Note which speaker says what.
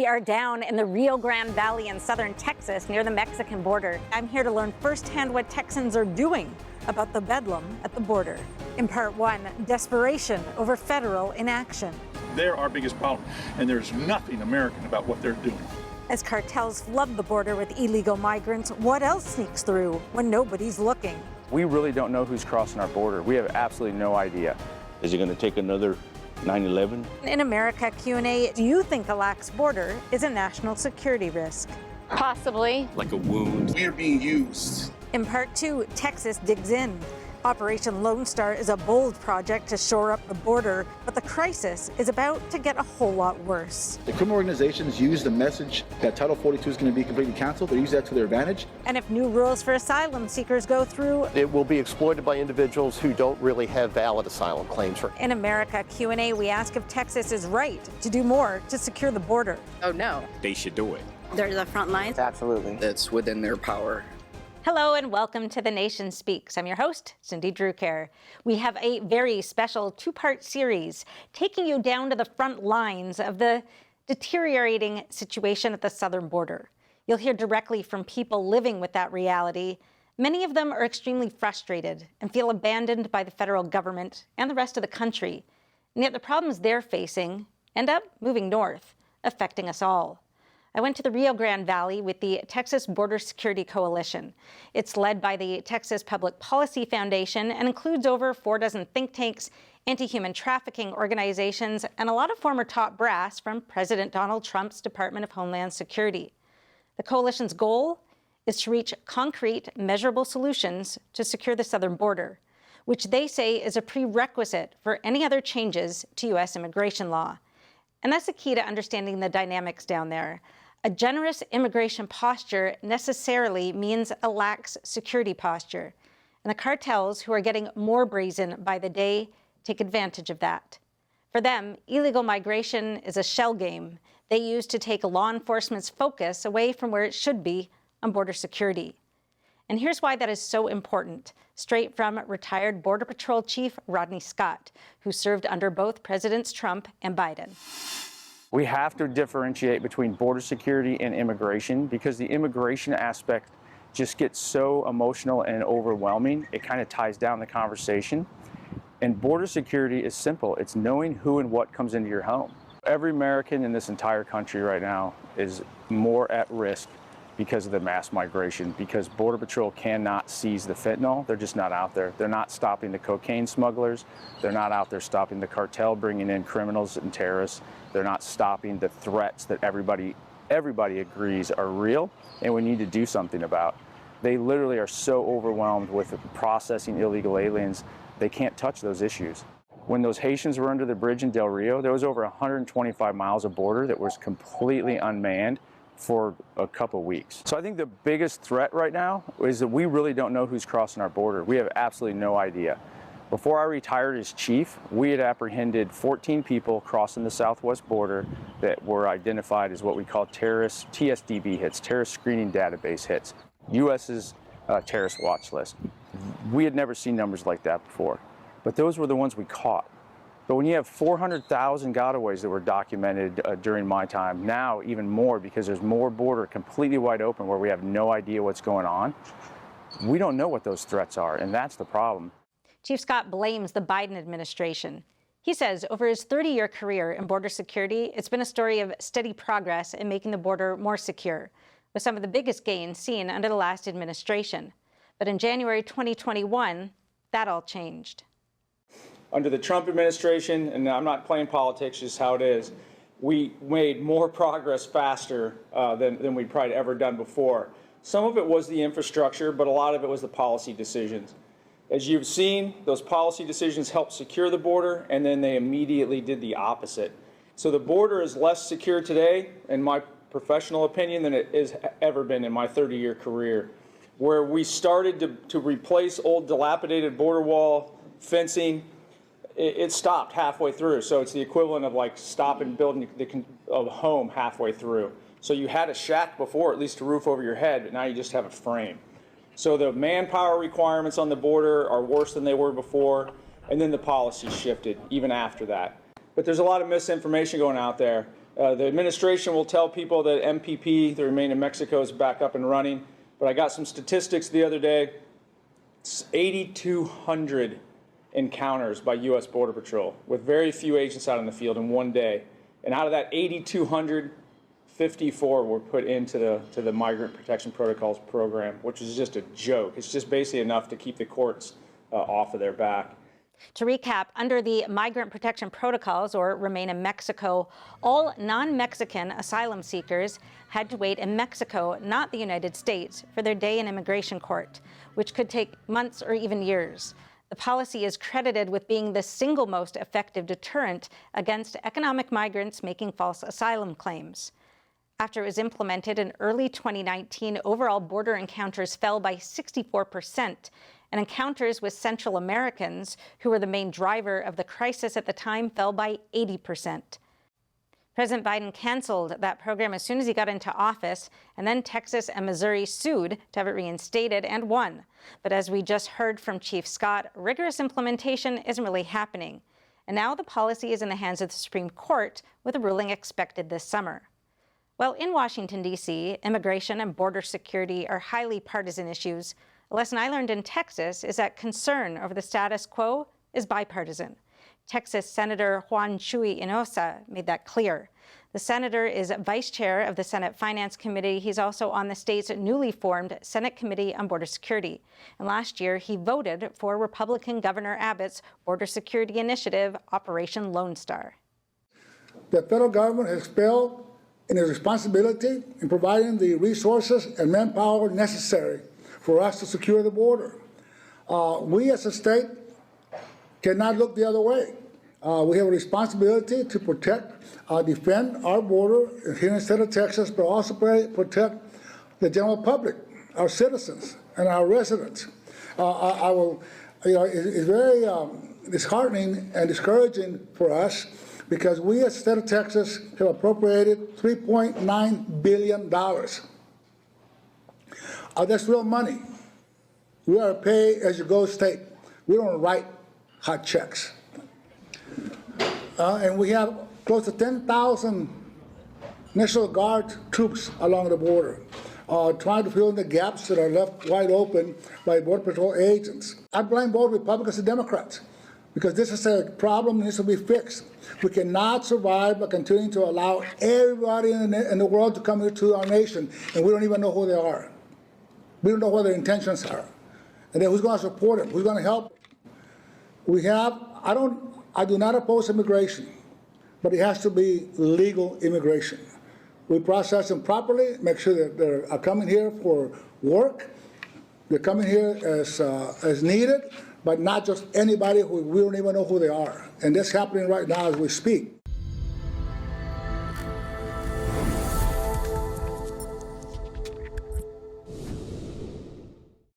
Speaker 1: are down in the Rio Grande Valley in southern Texas near the Mexican border. I'm here to learn firsthand what Texans are doing about the bedlam at the border. In part one, desperation over federal inaction.
Speaker 2: They're our biggest problem, and there's nothing American about what they're doing.
Speaker 1: As cartels flood the border with illegal migrants, what else sneaks through when nobody's looking?
Speaker 3: We really don't know who's crossing our border. We have absolutely no idea.
Speaker 4: Is it going to take another 9/11?
Speaker 1: In America Q&A, do you think a lax border is a national security risk?
Speaker 5: Possibly.
Speaker 4: Like a wound.
Speaker 6: We are being used.
Speaker 1: In part two, Texas digs in. Operation Lone Star is a bold project to shore up the border, but the crisis is about to get a whole lot worse.
Speaker 6: The criminal organizations use the message that Title 42 is going to be completely canceled. They use that to their advantage.
Speaker 1: And if new rules for asylum seekers go through,
Speaker 7: it will be exploited by individuals who don't really have valid asylum claims.
Speaker 1: In America Q&A, we ask if Texas is right to do more to secure the border.
Speaker 5: Oh, no.
Speaker 4: They should do it.
Speaker 8: They're the front lines.
Speaker 7: Absolutely.
Speaker 9: It's within their power.
Speaker 1: Hello and welcome to The Nation Speaks. I'm your host, Cindy Drucker. We have a very special two-part series taking you down to the front lines of the deteriorating situation at the southern border. You'll hear directly from people living with that reality. Many of them are extremely frustrated and feel abandoned by the federal government and the rest of the country. And yet the problems they're facing end up moving north, affecting us all. I went to the Rio Grande Valley with the Texas Border Security Coalition. It's led by the Texas Public Policy Foundation and includes over 4 think tanks, anti-human trafficking organizations, and a lot of former top brass from President Donald Trump's Department of Homeland Security. The coalition's goal is to reach concrete, measurable solutions to secure the southern border, which they say is a prerequisite for any other changes to U.S. immigration law. And that's the key to understanding the dynamics down there. A generous immigration posture necessarily means a lax security posture. And the cartels, who are getting more brazen by the day, take advantage of that. For them, illegal migration is a shell game they use to take law enforcement's focus away from where it should be on border security. And here's why that is so important, straight from retired Border Patrol Chief Rodney Scott, who served under both Presidents Trump and Biden.
Speaker 3: We have to differentiate between border security and immigration because the immigration aspect just gets so emotional and overwhelming. It kind of ties down the conversation. And border security is simple. It's knowing who and what comes into your home. Every American in this entire country right now is more at risk because of the mass migration, because Border Patrol cannot seize the fentanyl. They're just not out there. They're not stopping the cocaine smugglers. They're not out there stopping the cartel bringing in criminals and terrorists. They're not stopping the threats that everybody agrees are real and we need to do something about. They literally are so overwhelmed with processing illegal aliens, they can't touch those issues. When those Haitians were under the bridge in Del Rio, there was over 125 miles of border that was completely unmanned for a couple weeks. So I think the biggest threat right now is that we really don't know who's crossing our border. We have absolutely no idea. Before I retired as chief, we had apprehended 14 people crossing the southwest border that were identified as what we call terrorist TSDB hits, terrorist screening database hits, U.S.'s terrorist watch list. We had never seen numbers like that before, but those were the ones we caught. But when you have 400,000 gotaways that were documented during my time, now even more because there's more border completely wide open where we have no idea what's going on, we don't know what those threats are, and that's the problem.
Speaker 1: Chief Scott blames the Biden administration. He says over his 30-year career in border security, it's been a story of steady progress in making the border more secure, with some of the biggest gains seen under the last administration. But in January 2021, that all changed.
Speaker 3: Under the Trump administration, and I'm not playing politics, just how it is, we made more progress faster than we'd probably ever done before. Some of it was the infrastructure, but a lot of it was the policy decisions. As you've seen, those policy decisions helped secure the border, and then they immediately did the opposite. So the border is less secure today, in my professional opinion, than it has ever been in my 30-year career. Where we started to replace old dilapidated border wall fencing, it stopped halfway through. So it's the equivalent of like stopping building a home halfway through. So you had a shack before, at least a roof over your head, but now you just have a frame. So the manpower requirements on the border are worse than they were before, and then the policy shifted even after that. But there's a lot of misinformation going out there. The administration will tell people that MPP, the Remain in Mexico, is back up and running. But I got some statistics the other day. It's 8,200 encounters by U.S. Border Patrol with very few agents out in the field in one day. And out of that 8,200, 54 were put into the Migrant Protection Protocols program, which is just a joke. It's just basically enough to keep the courts off of their back.
Speaker 1: To recap, under the Migrant Protection Protocols, or Remain in Mexico, all non-Mexican asylum seekers had to wait in Mexico, not the United States, for their day in immigration court, which could take months or even years. The policy is credited with being the single most effective deterrent against economic migrants making false asylum claims. After it was implemented in early 2019, overall border encounters fell by 64%, and encounters with Central Americans, who were the main driver of the crisis at the time, fell by 80%. President Biden canceled that program as soon as he got into office, and then Texas and Missouri sued to have it reinstated and won. But as we just heard from Chief Scott, rigorous implementation isn't really happening. And now the policy is in the hands of the Supreme Court, with a ruling expected this summer. Well, in Washington, D.C., immigration and border security are highly partisan issues. A lesson I learned in Texas is that concern over the status quo is bipartisan. Texas Senator Juan Chuy Hinojosa made that clear. The senator is vice chair of the Senate Finance Committee. He's also on the state's newly formed Senate Committee on Border Security. And last year, he voted for Republican Governor Abbott's border security initiative, Operation Lone Star.
Speaker 5: The federal government has failed in its responsibility in providing the resources and manpower necessary for us to secure the border. We as a state cannot look the other way. We have a responsibility to protect, defend our border here in the state of Texas, but also protect the general public, our citizens, and our residents. It's very disheartening and discouraging for us because we as the state of Texas have appropriated $3.9 billion. That's real money. We are a pay-as-you-go state. We don't write hot checks. And we have close to 10,000 National Guard troops along the border, trying to fill in the gaps that are left wide open by Border Patrol agents. I blame both Republicans and Democrats because this is a problem that needs to be fixed. We cannot survive by continuing to allow everybody in the world to come into our nation, and we don't even know who they are. We don't know what their intentions are. And then who's going to support them? Who's going to help? I do not oppose immigration, but it has to be legal immigration. We process them properly, make sure that they're coming here for work, they're coming here as needed, but not just anybody who we don't even know who they are. And that's happening right now as we speak.